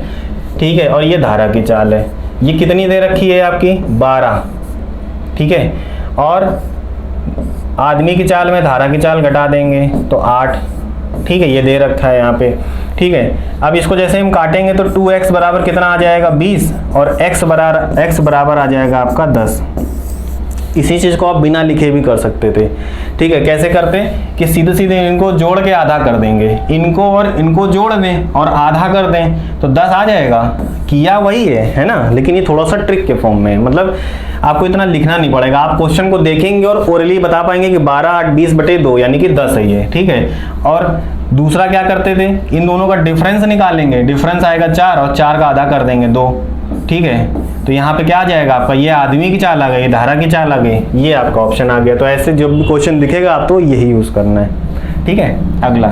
ठीक है, और ये धारा की चाल है। ये कितनी दे रखी है आपकी 12, ठीक है, और आदमी की चाल में धारा की चाल घटा देंगे तो 8, ठीक है, ये दे रखा है यहाँ पे, ठीक है। अब इसको जैसे हम काटेंगे तो 2x बराबर कितना आ जाएगा 20, और x बराबर आ जाएगा आपका 10। इसी चीज़ को आप बिना लिखे भी कर सकते थे, ठीक है। कैसे करते कि सीधे सीधे इनको जोड़ के आधा कर देंगे, इनको और इनको जोड़ दें और आधा कर दें तो 10 आ जाएगा। किया वही है ना, लेकिन ये थोड़ा सा ट्रिक के फॉर्म में, मतलब आपको इतना लिखना नहीं पड़ेगा। आप क्वेश्चन को देखेंगे और ओरली बता पाएंगे कि 12 8 20/2 यानी कि 10 है ये, ठीक है। और दूसरा क्या करते थे, इन दोनों का डिफरेंस निकालेंगे, डिफरेंस आएगा 4 और 4 का आधा कर देंगे 2, ठीक है। तो यहाँ पे क्या आ जाएगा आपका, ये आदमी की चाल आ गई, धारा की चाल आ गई, ये आपका ऑप्शन आ गया। तो ऐसे जब भी क्वेश्चन दिखेगा आपको यही यूज़ करना है, ठीक है। अगला,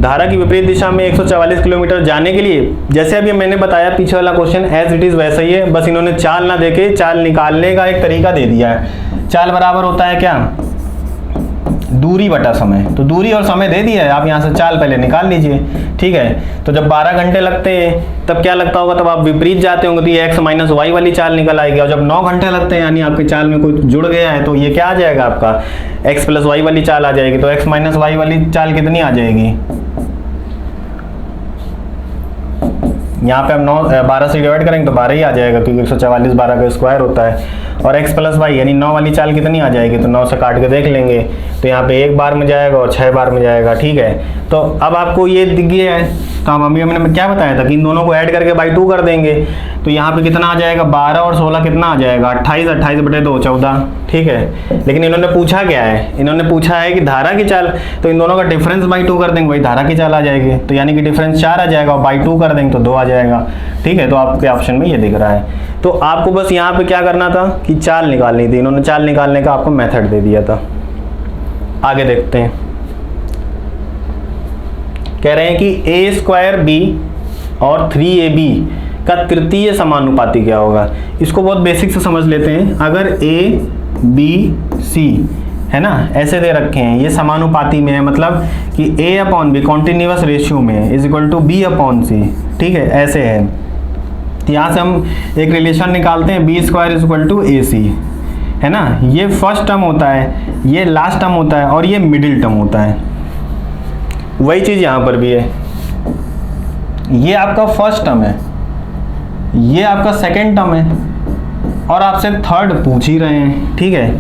धारा की विपरीत दिशा में 144 किलोमीटर जाने के लिए, जैसे अभी मैंने बताया पीछे वाला क्वेश्चन एज इट इज़ वैसा ही है, बस इन्होंने चाल ना देके चाल निकालने का एक तरीका दे दिया है। चाल बराबर होता है क्या, दूरी बटा समय, तो दूरी और समय दे दिया है, आप यहाँ से चाल पहले निकाल लीजिए, ठीक है। तो जब 12 घंटे लगते हैं तब क्या लगता होगा, तब आप विपरीत जाते होंगे तो ये x माइनस वाई वाली चाल निकल आएगी। और जब 9 घंटे लगते हैं यानी आपके चाल में कोई जुड़ गया है तो ये क्या आ जाएगा आपका x प्लस वाई वाली चाल आ जाएगी। तो x माइनस वाई वाली चाल कितनी आ जाएगी, यहाँ पे हम 12 से डिवाइड करेंगे तो 12 ही आ जाएगा, क्योंकि 144 12 का स्क्वायर होता है। और x प्लस वाई यानी 9 वाली चाल कितनी आ जाएगी, तो 9 से काट के देख लेंगे तो यहाँ पे 1 बार में जाएगा और 6 बार में जाएगा, ठीक है। तो अब आपको ये दिख गया है, तो हम अभी हमने क्या बताया था कि इन दोनों को ऐड करके बाई 2 कर देंगे, तो यहाँ पे कितना आ जाएगा 12 और 16 कितना आ जाएगा 28, 28/2 14, ठीक है। लेकिन इन्होंने पूछा क्या है, इन्होंने पूछा है कि धारा की चाल, तो इन दोनों का डिफरेंस बाई 2 कर देंगे, वही धारा की चाल आ जाएगी, तो यानी कि डिफरेंस 4 आ जाएगा और बाई 2 कर देंगे तो 2 आ जाएगा, ठीक है। तो आपके ऑप्शन में ये दिख रहा है। तो आपको बस यहाँ पे क्या करना था कि चाल निकालनी थी, इन्होंने चाल निकालने का आपको मेथड दे दिया था। आगे देखते हैं, कह रहे हैं कि a² और 3ab का तृतीय समानुपाती क्या होगा। इसको बहुत बेसिक से समझ लेते हैं। अगर a b c है ना, ऐसे दे रखे हैं, ये समानुपाती में है, मतलब कि a/b कॉन्टिन्यूअस रेशियो में इज इक्वल टू b/c, ठीक है, ऐसे है। तो यहाँ से हम एक रिलेशन निकालते हैं, b² is equal to ac, है ना। ये फर्स्ट टर्म होता है, ये लास्ट टर्म होता है और ये मिडिल टर्म होता है। वही चीज़ यहाँ पर भी है, ये आपका फर्स्ट टर्म है, ये आपका सेकेंड टर्म है, और आपसे थर्ड पूछ ही रहे हैं, ठीक है।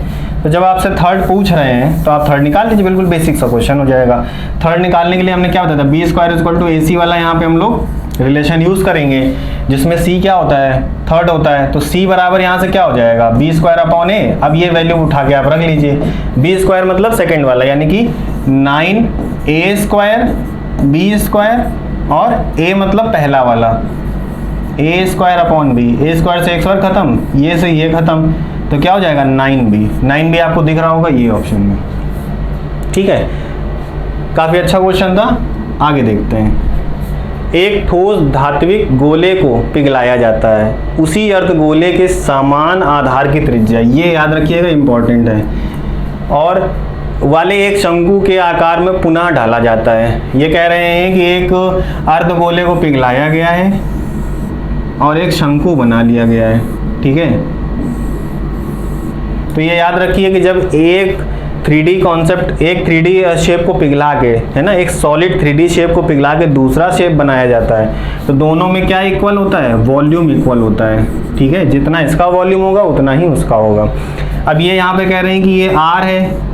तो जब आपसे थर्ड पूछ रहे हैं तो आप थर्ड निकाल लीजिए, बिल्कुल बेसिक सा क्वेश्चन हो जाएगा। थर्ड निकालने के लिए हमने क्या बताया था, b² is equal to ac वाला यहाँ पे हम लोग रिलेशन यूज़ करेंगे, जिसमें c क्या होता है, थर्ड होता है। तो c बराबर यहाँ से क्या हो जाएगा b²/a। अब ये वैल्यू उठा के आप रख लीजिए, b² मतलब सेकेंड वाला, यानी कि 9a² b² और a मतलब पहला वाला a² /b, a² से एक स्क्वायर खत्म, ये से ये खत्म, तो क्या हो जाएगा 9B। 9B आपको दिख रहा होगा ये ऑप्शन में, ठीक है। काफ़ी अच्छा क्वेश्चन था, आगे देखते हैं। एक ठोस धात्विक गोले को पिघलाया जाता है, उसी अर्धगोले के समान आधार की त्रिज्या, ये याद रखिएगा इंपॉर्टेंट है, और वाले एक शंकु के आकार में पुनः ढाला जाता है। ये कह रहे हैं कि एक अर्धगोले को पिघलाया गया है और एक शंकु बना लिया गया है, ठीक है। तो ये याद रखिए कि जब एक 3D कॉन्सेप्ट, एक 3D शेप को पिघला के, है ना, एक सॉलिड 3D शेप को पिघला के दूसरा शेप बनाया जाता है, तो दोनों में क्या इक्वल होता है, वॉल्यूम इक्वल होता है, ठीक है। जितना इसका वॉल्यूम होगा उतना ही उसका होगा। अब ये यहाँ पे कह रहे हैं कि ये R है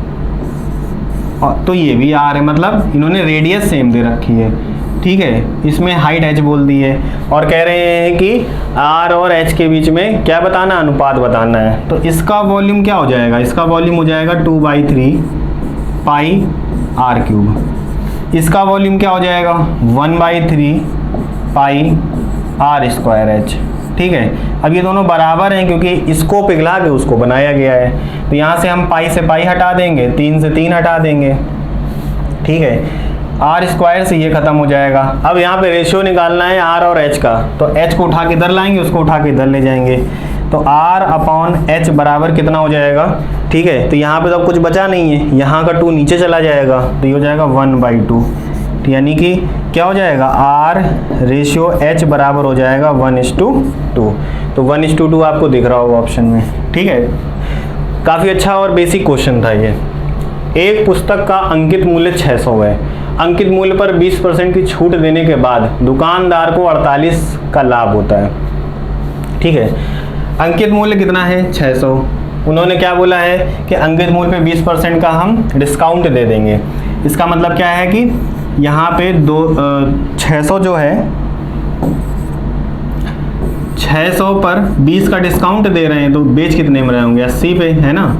तो ये भी R है, मतलब इन्होंने रेडियस सेम दे रखी है, ठीक है। इसमें हाइट h बोल दी है और कह रहे हैं कि R और h के बीच में क्या बताना, अनुपात बताना है। तो इसका वॉल्यूम क्या हो जाएगा, इसका वॉल्यूम हो जाएगा 2/3 पाई r³। इसका वॉल्यूम क्या हो जाएगा 1/3 पाई r²h, ठीक है। अब ये दोनों बराबर हैं क्योंकि इसको पिघला के उसको बनाया गया है, तो यहाँ से हम पाई से पाई हटा देंगे, 3 से 3 हटा देंगे, ठीक है। r² से ये खत्म हो जाएगा। अब यहाँ पे रेशियो निकालना है r और h का, तो h को उठा के इधर लाएंगे, उसको उठा के इधर ले जाएंगे, तो r/h बराबर कितना हो जाएगा, ठीक है। तो यहाँ पे तो अब कुछ बचा नहीं है, यहाँ का 2 नीचे चला जाएगा, तो ये हो जाएगा 1/2, यानी कि क्या हो जाएगा r/h बराबर हो जाएगा 1:2। तो 1:2 आपको दिख रहा होगा ऑप्शन में, ठीक है। काफ़ी अच्छा और बेसिक क्वेश्चन था ये। एक पुस्तक का अंकित मूल्य 600 है, अंकित मूल्य पर 20% की छूट देने के बाद दुकानदार को 48 का लाभ होता है, ठीक है। अंकित मूल्य कितना है 600, उन्होंने क्या बोला है कि अंकित मूल्य पे 20% का हम डिस्काउंट दे देंगे। इसका मतलब क्या है कि यहाँ पे 600 जो है, 600 पर 20 का डिस्काउंट दे रहे हैं, तो बेच कितने में रहे होंगे 80 पे, है ना।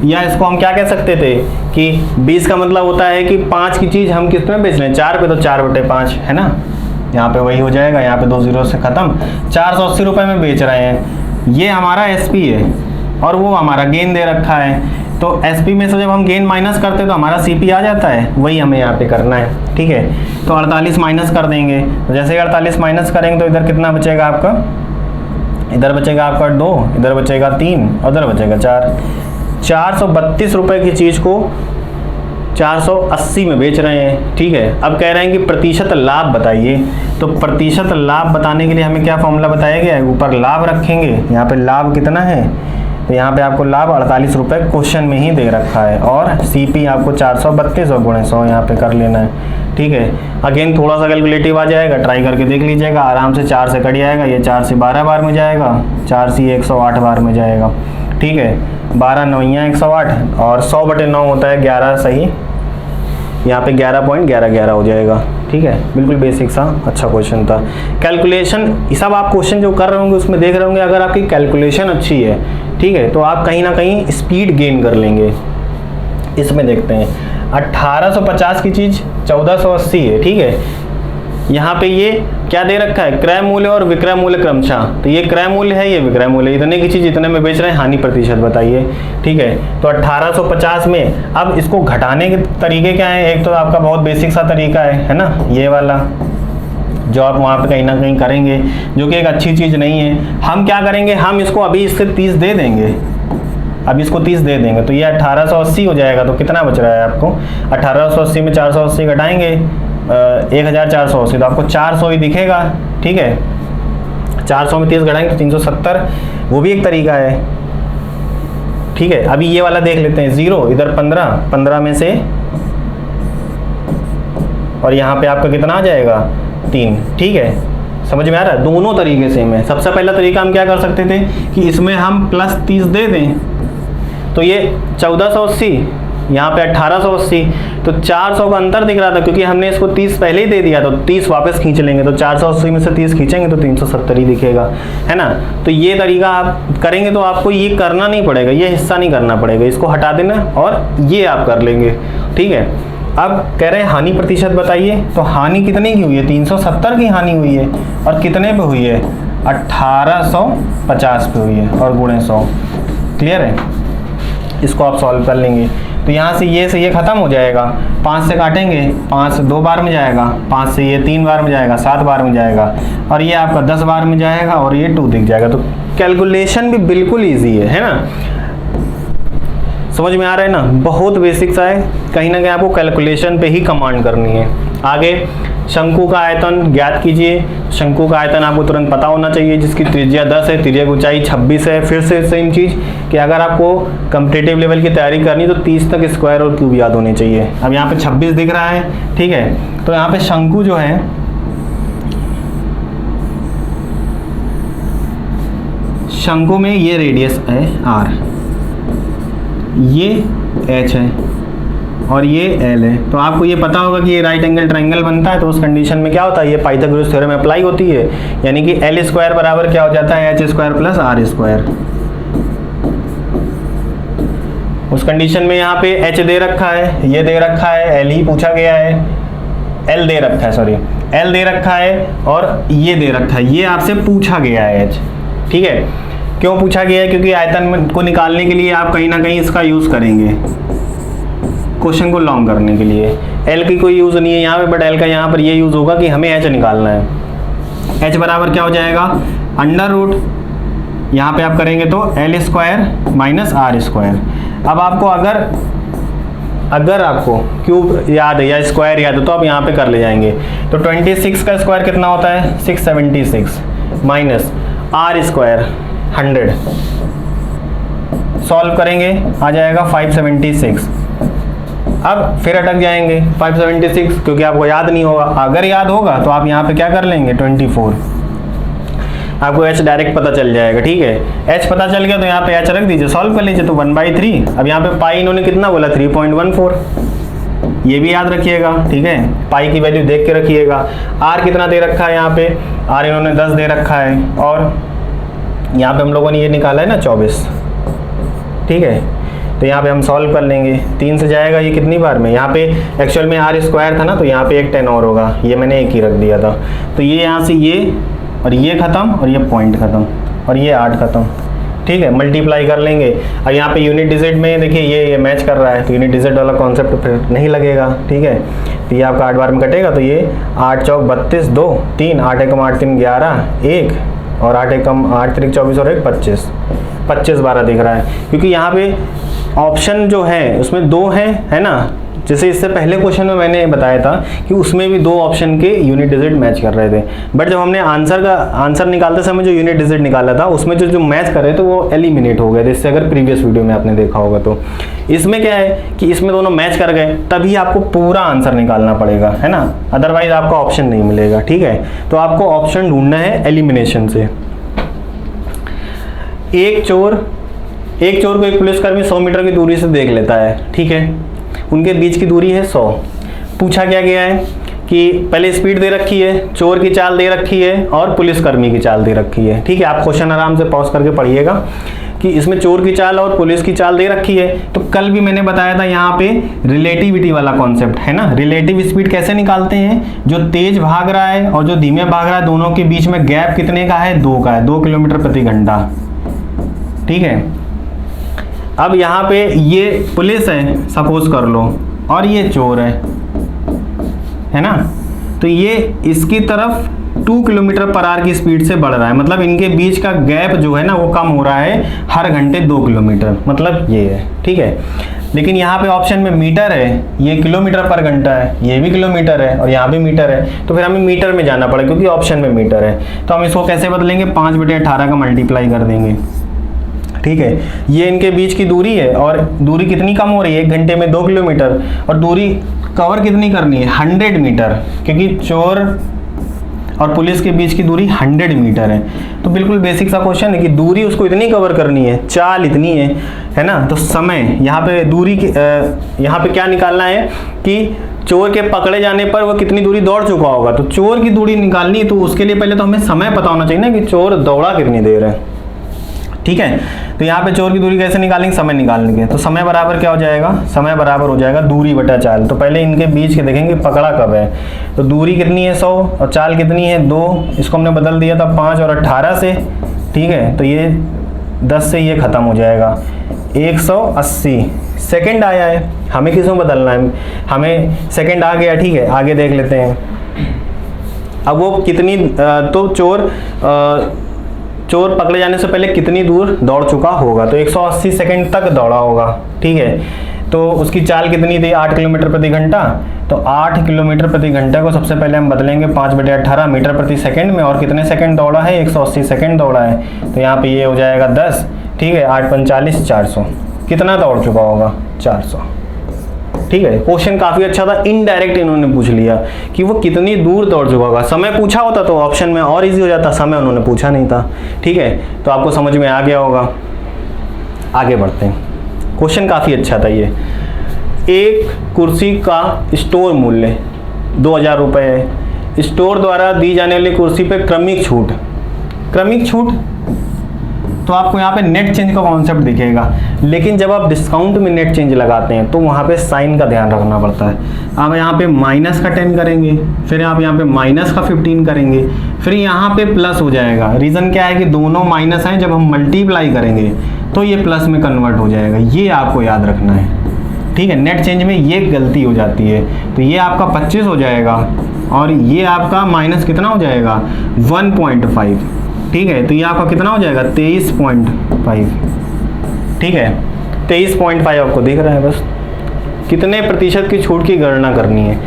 या इसको हम क्या कह सकते थे कि 20 का मतलब होता है कि 5 की चीज़ हम किस में बेच रहे हैं, 4 पे, तो 4/5, है ना। यहाँ पे वही हो जाएगा, यहाँ पे 2 0 से ख़त्म, 480 रुपये में बेच रहे हैं। ये हमारा SP है और वो हमारा गेन दे रखा है, तो SP में से जब हम गेन माइनस करते हैं तो हमारा CP आ जाता है, वही हमें यहाँ पे करना है, ठीक है। तो 48 माइनस कर देंगे, तो जैसे 48 माइनस करेंगे तो इधर कितना बचेगा आपका, इधर बचेगा आपका 2, इधर बचेगा 3 और इधर बचेगा 4। 432 रुपये की चीज़ को 480 में बेच रहे हैं, ठीक है। अब कह रहे हैं कि प्रतिशत लाभ बताइए, तो प्रतिशत लाभ बताने के लिए हमें क्या फॉर्मूला बताया गया है, ऊपर लाभ रखेंगे, यहाँ पे लाभ कितना है, तो यहाँ पे आपको लाभ 48 रुपये क्वेश्चन में ही दे रखा है, और CP आपको 432 और × 100 यहाँ पे कर लेना है, ठीक है। अगेन थोड़ा सा कैलकुलेटिव आ जाएगा, ट्राई करके देख लीजिएगा, आराम से 4 से कट जाएगा, ये 4 से 12 बार में जाएगा, 4 से 108 बार में जाएगा, ठीक है। 12 9 108 और 100/9 होता है 11, सही। यहाँ पे 11.11 हो जाएगा, ठीक है। बिल्कुल बेसिक सा अच्छा क्वेश्चन था। कैलकुलेशन ये सब आप क्वेश्चन जो कर रहे होंगे उसमें देख रहे होंगे, अगर आपकी कैलकुलेशन अच्छी है, ठीक है, तो आप कहीं ना कहीं स्पीड गेन कर लेंगे। इसमें देखते हैं 1850 की चीज़ 1480 है, ठीक है। यहाँ पे ये क्या दे रखा है, क्रय मूल्य और विक्रय मूल्य क्रमशः, तो ये क्रय मूल्य है, ये विक्रय मूल्य, इतने की चीज़ इतने में बेच रहे हैं, हानि प्रतिशत बताइए, ठीक है। तो 1850 में अब इसको घटाने के तरीके क्या हैं, एक तो आपका बहुत बेसिक सा तरीका है ना, ये वाला जो आप वहाँ पे कहीं ना कहीं करेंगे, जो कि एक अच्छी चीज़ नहीं है। हम क्या करेंगे, हम इसको अभी इससे 30 दे देंगे, अब इसको 30 दे देंगे, तो ये 1880 हो जाएगा। तो कितना बच रहा है आपको, 1880 में 480 घटाएंगे 1480, तो आपको 400 ही दिखेगा, ठीक है। 400 में 30 घटाएंगे तो 370, वो भी एक तरीका है, ठीक है। अभी ये वाला देख लेते हैं, 0 इधर 15 में से, और यहाँ पे आपका कितना आ जाएगा 3, ठीक है। समझ में आ रहा है, दोनों तरीके से में। सबसे पहला तरीका हम क्या कर सकते थे कि इसमें हम +30 दे दें, तो ये 1480, यहाँ पे 1880, तो 400 का अंतर दिख रहा था क्योंकि हमने इसको 30 पहले ही दे दिया, तो 30 वापस खींच लेंगे, तो 480 में से 30 खींचेंगे तो 370 ही दिखेगा, है ना। तो ये तरीका आप करेंगे तो आपको ये करना नहीं पड़ेगा, ये हिस्सा नहीं करना पड़ेगा, इसको हटा देना और ये आप कर लेंगे, ठीक है। अब कह रहे हैं हानि प्रतिशत बताइए, तो हानि कितने की हुई है, 370 की हानि हुई है, और कितने पे हुई है, 1850 पे हुई है और गुणे 100। क्लियर है? इसको आप सॉल्व कर लेंगे तो यहाँ से ये ख़त्म हो जाएगा, 5 से काटेंगे, 5 2 बार में जाएगा, 5 से ये 3 बार में जाएगा, 7 बार में जाएगा, और ये आपका 10 बार में जाएगा, और ये 2 दिख जाएगा। तो कैलकुलेशन भी बिल्कुल ईजी है ना? समझ में आ रहा है ना? बहुत बेसिक सा है, कहीं ना कहीं आपको कैलकुलेशन पे ही कमांड करनी है। आगे शंकु का आयतन ज्ञात कीजिए। शंकु का आयतन आपको तुरंत पता होना चाहिए, जिसकी त्रिज्या 10 है, त्रिज्या की ऊंचाई 26 है। फिर से सेम चीज़ कि अगर आपको कॉम्पिटिटिव लेवल की तैयारी करनी तो 30 तक स्क्वायर और क्यूब याद होने चाहिए। अब यहाँ पे 26 दिख रहा है, ठीक है? तो यहाँ पे शंकु जो है, शंकु में ये रेडियस है r, ये h है और ये L है। तो आपको ये पता होगा कि ये राइट एंगल ट्रायंगल बनता है, तो उस कंडीशन में क्या होता है, ये पाइथागोरस थ्योरम अप्लाई होती है, यानी कि L स्क्वायर बराबर क्या हो जाता है, h square plus r square. उस कंडीशन में यहाँ पे h दे रखा है, ये दे रखा है, L ही पूछा गया है, L दे रखा है, सॉरी L दे रखा है और ये दे रखा है, ये आपसे पूछा गया है h। ठीक है? क्यों पूछा गया है? क्योंकि आयतन को निकालने के लिए आप कहीं ना कहीं इसका यूज़ करेंगे, क्वेश्चन को लॉन्ग करने के लिए। L की कोई यूज़ नहीं है यहाँ पे, बट L का यहाँ पर ये यूज़ होगा कि हमें h निकालना है। h बराबर क्या हो जाएगा, अंडर रूट, यहाँ पे आप करेंगे तो L square minus r square. अब आपको अगर आपको क्यूब याद है या स्क्वायर याद है तो आप यहाँ पे कर ले जाएंगे। तो 26 का स्क्वायर कितना होता है, 676 माइनस r स्क्वायर 100, सॉल्व करेंगे आ जाएगा 576। अब फिर अटक जाएंगे 576, क्योंकि आपको याद नहीं होगा। अगर याद होगा तो आप यहाँ पे क्या कर लेंगे, 24, आपको h डायरेक्ट पता चल जाएगा। ठीक है? h पता चल गया तो यहाँ पे h रख दीजिए, सॉल्व कर लीजिए। तो 1/3, अब यहाँ पे पाई इन्होंने कितना बोला, 3.14, ये भी याद रखिएगा। ठीक है? पाई की वैल्यू देख के रखिएगा। r कितना दे रखा है, यहाँ पे r इन्होंने 10 दे रखा है, और यहाँ पे हम लोगों ने ये निकाला है ना 24। ठीक है? तो यहाँ पे हम सॉल्व कर लेंगे, 3 से जाएगा ये कितनी बार में, यहाँ पे एक्चुअल में r स्क्वायर था ना, तो यहाँ पे एक 10 और होगा, ये मैंने एक ही रख दिया था। तो ये यहाँ से ये और ये ख़त्म, और ये पॉइंट ख़त्म, और ये 8 ख़त्म। ठीक है? मल्टीप्लाई कर लेंगे। और यहाँ पे यूनिट डिजिट में देखिए ये मैच कर रहा है, तो यूनिट डिजिट वाला कॉन्सेप्ट फिर नहीं लगेगा। ठीक है? तो ये आपका 8 बार में कटेगा, तो ये 8 चौक 32, 2 3, 8 एकम 8 3 11, 1, और 8 एकम 8 3 24 और 1 25, 25 12 दिख रहा है, क्योंकि यहाँ पे ऑप्शन जो है उसमें 2 हैं, है ना? जैसे इससे पहले क्वेश्चन में मैंने बताया था कि उसमें भी 2 ऑप्शन के यूनिट डिजिट मैच कर रहे थे, बट जब हमने आंसर निकालते समय जो यूनिट डिजिट निकाला था उसमें जो मैच कर रहे थे वो एलिमिनेट हो गए थे। इससे अगर प्रीवियस वीडियो में आपने देखा होगा तो इसमें क्या है कि इसमें दोनों मैच कर गए, तभी आपको पूरा आंसर निकालना पड़ेगा, है ना? अदरवाइज आपका ऑप्शन नहीं मिलेगा। ठीक है? तो आपको ऑप्शन ढूंढना है एलिमिनेशन से। एक चोर को एक पुलिसकर्मी 100 मीटर की दूरी से देख लेता है। ठीक है? उनके बीच की दूरी है 100। पूछा क्या गया है कि पहले स्पीड दे रखी है, चोर की चाल दे रखी है और पुलिसकर्मी की चाल दे रखी है। ठीक है? आप क्वेश्चन आराम से पॉज करके पढ़िएगा कि इसमें चोर की चाल और पुलिस की चाल दे रखी है। तो कल भी मैंने बताया था यहाँ पे रिलेटिविटी वाला कॉन्सेप्ट, है ना? रिलेटिव स्पीड कैसे निकालते हैं, जो तेज भाग रहा है और जो धीमे भाग रहा है दोनों के बीच में गैप कितने का है, 2 का है, 2 किलोमीटर प्रति घंटा। ठीक है? अब यहाँ पे ये पुलिस है सपोज कर लो, और ये चोर है ना? तो ये इसकी तरफ 2 किलोमीटर पर आवर की स्पीड से बढ़ रहा है, मतलब इनके बीच का गैप जो है ना वो कम हो रहा है हर घंटे 2 किलोमीटर, मतलब ये है। ठीक है? लेकिन यहाँ पे ऑप्शन में मीटर है, ये किलोमीटर पर घंटा है, ये भी किलोमीटर है और यहाँ भी मीटर है, तो फिर हमें मीटर में जाना पड़ेगा क्योंकि ऑप्शन में मीटर है। तो हम इसको कैसे बदलेंगे, 5/18 का मल्टीप्लाई कर देंगे। ठीक है? ये इनके बीच की दूरी है और दूरी कितनी कम हो रही है, 1 घंटे में 2 किलोमीटर, और दूरी कवर कितनी करनी है, 100 मीटर, क्योंकि चोर और पुलिस के बीच की दूरी 100 मीटर है। तो बिल्कुल बेसिक सा क्वेश्चन है कि दूरी उसको इतनी कवर करनी है, चाल इतनी है ना? तो समय यहाँ पे दूरी की यहाँ पे क्या निकालना है कि चोर के पकड़े जाने पर वो कितनी दूरी दौड़ चुका होगा। तो चोर की दूरी निकालनी है तो उसके लिए पहले तो हमें समय पता होना चाहिए ना कि चोर दौड़ा कितनी देर है। ठीक है। तो यहाँ पे चोर की दूरी कैसे निकालेंगे, समय निकालेंगे। तो समय बराबर क्या हो जाएगा, समय बराबर हो जाएगा दूरी बटा चाल। तो पहले इनके बीच के देखेंगे पकड़ा कब है। तो दूरी कितनी है 100 और चाल कितनी है 2, इसको हमने बदल दिया था 5 और 18 से, ठीक है। तो ये 10 से ये ख़त्म हो जाएगा, 180 सेकंड आया है। हमें किसमें बदलना है, हमें सेकंड आ गया, ठीक है। आगे देख लेते हैं। अब वो कितनी तो चोर पकड़े जाने से पहले कितनी दूर दौड़ चुका होगा, तो 180 सेकंड तक दौड़ा होगा, ठीक है। तो उसकी चाल कितनी थी 8 किलोमीटर प्रति घंटा। तो 8 किलोमीटर प्रति घंटा को सबसे पहले हम बदलेंगे 5/18 मीटर प्रति सेकंड में, और कितने सेकंड दौड़ा है 180 सेकंड दौड़ा है। तो यहाँ पे ये हो जाएगा 10, ठीक है। 8 × 45 400, कितना दौड़ चुका होगा 400, ठीक है। क्वेश्चन काफी अच्छा था, इनडायरेक्ट इन्होंने पूछ लिया कि वो कितनी दूर दौड़ चुका होगा। समय पूछा होता तो ऑप्शन में और इजी हो जाता, समय उन्होंने पूछा नहीं था, ठीक है। तो आपको समझ में आ गया होगा। आगे बढ़ते हैं, क्वेश्चन काफी अच्छा था ये। एक कुर्सी का स्टोर मूल्य 2000 रुपये है। स्टोर द्वारा दी जाने वाली कुर्सी पे क्रमिक छूट, क्रमिक छूट तो आपको यहाँ पे नेट चेंज का कॉन्सेप्ट दिखेगा, लेकिन जब आप डिस्काउंट में नेट चेंज लगाते हैं तो वहाँ पे साइन का ध्यान रखना पड़ता है। आप यहाँ पे माइनस का 10 करेंगे, फिर आप यहाँ पे माइनस का 15 करेंगे, फिर यहाँ पे प्लस हो जाएगा। रीज़न क्या है कि दोनों माइनस हैं, जब हम मल्टीप्लाई करेंगे तो ये प्लस में कन्वर्ट हो जाएगा, ये आपको याद रखना है, ठीक है। नेट चेंज में ये गलती हो जाती है। तो ये आपका 25 हो जाएगा और ये आपका माइनस कितना हो जाएगा 1.5, ठीक है। तो ये आपका कितना हो जाएगा 23.5, ठीक है। 23.5 आपको दिख रहा है, बस कितने प्रतिशत की छूट की गणना करनी है,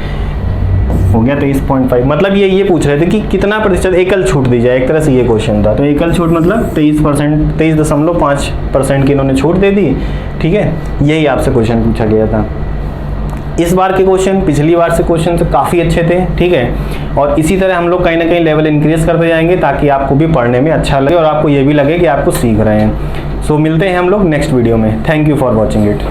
हो गया 23.5। मतलब ये पूछ रहे थे कि कितना प्रतिशत एकल छूट दी जाए, एक तरह से ये क्वेश्चन था। तो एकल छूट मतलब 23%, 23.5% की इन्होंने छूट दे दी, ठीक है। यही आपसे क्वेश्चन पूछा गया था। इस बार के क्वेश्चन पिछली बार से क्वेश्चन से काफ़ी अच्छे थे, ठीक है। और इसी तरह हम लोग कहीं ना कहीं लेवल इंक्रीज करते जाएंगे ताकि आपको भी पढ़ने में अच्छा लगे और आपको ये भी लगे कि आपको सीख रहे हैं। सो मिलते हैं हम लोग नेक्स्ट वीडियो में। Thank you for watching it.